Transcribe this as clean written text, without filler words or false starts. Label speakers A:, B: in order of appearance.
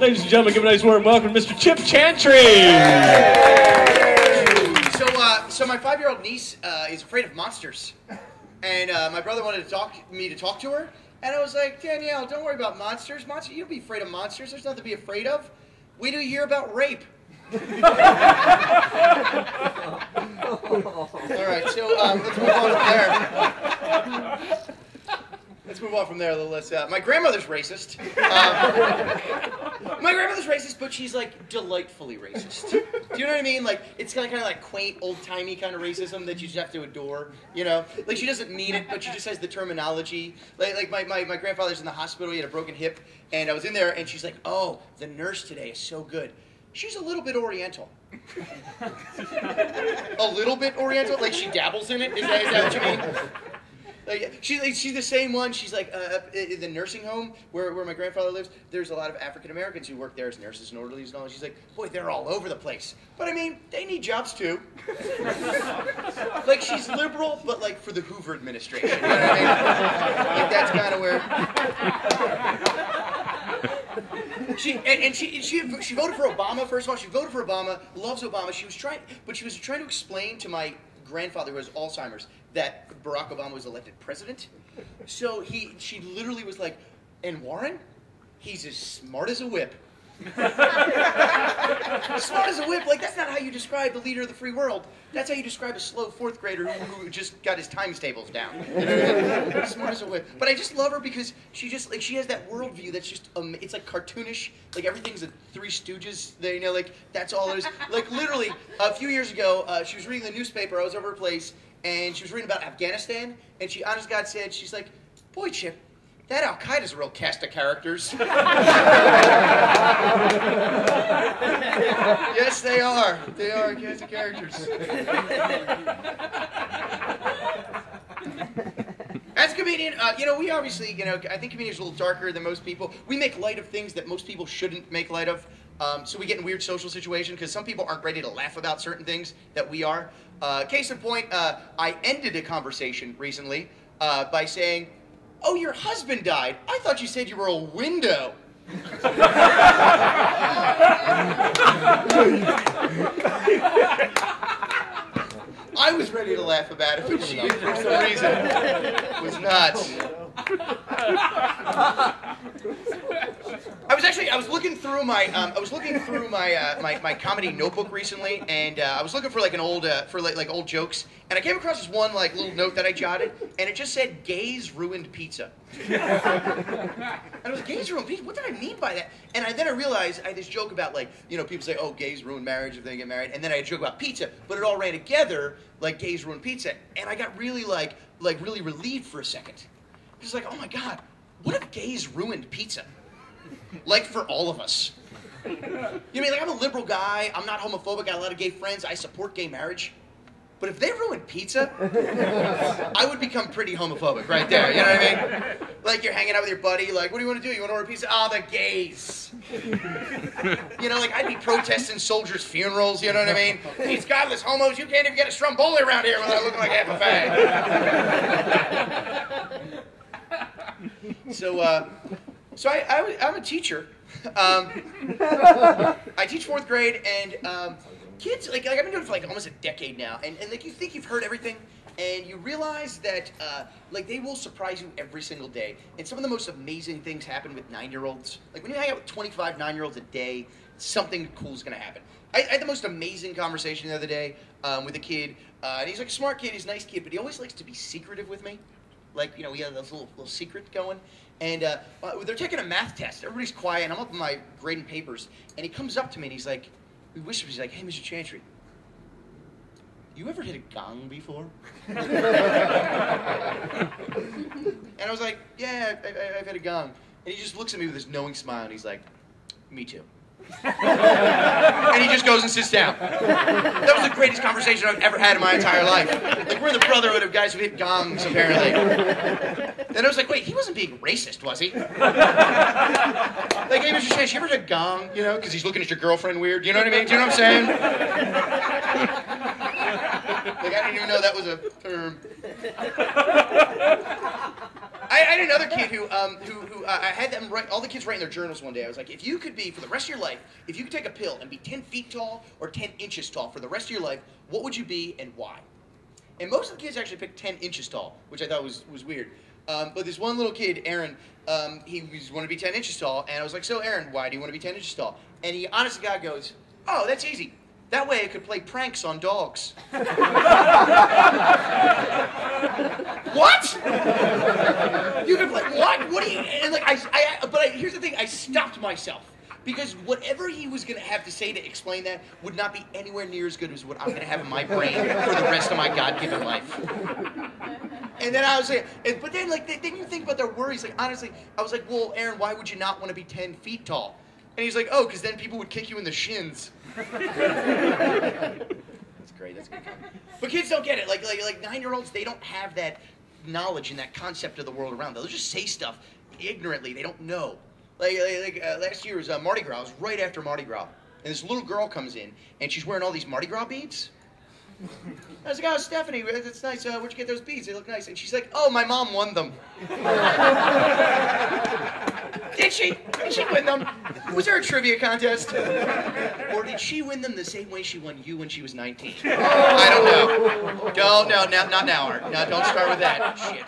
A: Ladies and gentlemen, give a nice warm welcome to Mr. Chip Chantry.
B: So my 5-year-old niece is afraid of monsters, and my brother wanted me to talk to her, and I was like, Danielle, don't worry about monsters. You don't be afraid of monsters. There's nothing to be afraid of. Wait till you hear about rape. All right, so let's move on from there. Let's move on from there a little less. My grandmother's racist. My grandmother's racist, but she's like delightfully racist. Do you know what I mean? Like it's kind of like quaint, old-timey kind of racism that you just have to adore. You know, like she doesn't mean it, but she just has the terminology. Like my grandfather's in the hospital. He had a broken hip, and I was in there, and she's like, "Oh, the nurse today is so good." She's a little bit Oriental. A little bit Oriental? Like she dabbles in it? Is that what you mean? Like, she's the same one. She's like in the nursing home where my grandfather lives. There's a lot of African Americans who work there as nurses and orderlies and all. She's like, boy, they're all over the place. But I mean, they need jobs too. Like she's liberal, but like for the Hoover administration. You know what I mean? Like that's kind of where. She voted for Obama. First of all, she voted for Obama. Loves Obama. She was trying to explain to my grandfather who has Alzheimer's that Barack Obama was elected president. So she literally was like, and Warren, he's as smart as a whip. Smart as a whip, like that's not how you describe the leader of the free world. That's how you describe a slow 4th grader who just got his times tables down. You know? Smart as a whip. But I just love her because she has that worldview that's just it's like cartoonish. Like everything's a Three Stooges. You know, like that's all it is. Like literally a few years ago, she was reading the newspaper. I was over her place and she was reading about Afghanistan. And she, honest God, said, she's like, "Boy, Chip, that Al-Qaeda's a real cast of characters." Yes, they are. They are a cast of characters. As a comedian, we obviously, I think comedians are a little darker than most people. We make light of things that most people shouldn't make light of. So we get in weird social situations because some people aren't ready to laugh about certain things that we are. Case in point, I ended a conversation recently by saying, "Oh, your husband died. I thought you said you were a window." I was ready to laugh about it, but she, for some reason, was not. I was looking through my my comedy notebook recently, and I was looking for like an old like old jokes, and I came across this one like little note that I jotted, and it just said "gays ruined pizza." And I was like, "Gays ruined pizza? What did I mean by that?" And then I realized I had this joke about like people say, "Oh, gays ruin marriage if they get married," and then I had a joke about pizza, but it all ran together like gays ruin pizza, and I got really like really relieved for a second. It's like, oh my God, what if gays ruined pizza? Like for all of us. You know what I mean? Like I'm a liberal guy, I'm not homophobic, I got a lot of gay friends, I support gay marriage. But if they ruined pizza, I would become pretty homophobic right there, you know what I mean? Like you're hanging out with your buddy, like, what do you want to do? You want to order pizza? Oh, the gays. Like I'd be protesting soldiers' funerals, you know what I mean? These godless homos, you can't even get a stromboli around here without looking like half a fag. So I'm a teacher. I teach 4th grade, and kids, like I've been doing it for like almost a decade now, and like you think you've heard everything, and you realize that like they will surprise you every single day. And some of the most amazing things happen with 9-year-olds. Like when you hang out with 25 9-year-olds a day, something cool is gonna happen. I had the most amazing conversation the other day with a kid, and he's like a smart kid, he's a nice kid, but he always likes to be secretive with me. Like, we have this little secret going. And they're taking a math test. Everybody's quiet, and I'm up in my grading papers. And he comes up to me, and he's like, he whispers, he's like, "Hey, Mr. Chantry, you ever hit a gong before?" And I was like, "Yeah, I've hit a gong." And he just looks at me with this knowing smile, and he's like, "Me too." And he just goes and sits down. That was the greatest conversation I've ever had in my entire life. Like, we're the brotherhood of guys who hit gongs, apparently. Then I was like, wait, he wasn't being racist, was he? Like, hey, Mr. Chase, you ever hit a gong? Because he's looking at your girlfriend weird. You know what I mean? Do you know what I'm saying? Like, I didn't even know that was a term. I had another kid who I had them write, all the kids write in their journals one day. I was like, if you could be, for the rest of your life, if you could take a pill and be 10 feet tall or 10 inches tall for the rest of your life, what would you be and why? And most of the kids actually picked 10 inches tall, which I thought was weird. But this one little kid, Aaron, he wanted to be 10 inches tall, and I was like, so Aaron, why do you want to be 10 inches tall? And he, honest to God, goes, oh, that's easy. That way I could play pranks on dogs. What? You can play, what? What do you, and like, but here's the thing, I stopped myself. Because whatever he was going to have to say to explain that would not be anywhere near as good as what I'm going to have in my brain for the rest of my God-given life. And then I was like, but then like, then you think about their worries. Like, honestly, I was like, well, Aaron, why would you not want to be 10 feet tall? And he's like, oh, because then people would kick you in the shins. That's great. That's good. But kids don't get it. Like 9-year-olds, they don't have that knowledge and that concept of the world around them. They'll just say stuff ignorantly. They don't know. Last year was Mardi Gras. It was right after Mardi Gras. And this little girl comes in, and she's wearing all these Mardi Gras beads. I was like, oh, Stephanie, that's nice. Where'd you get those beads? They look nice. And she's like, oh, my mom won them. Did she? Did she win them? Was there a trivia contest? Or did she win them the same way she won you when she was 19? I don't know. Not now, Art. No, don't start with that. Shit.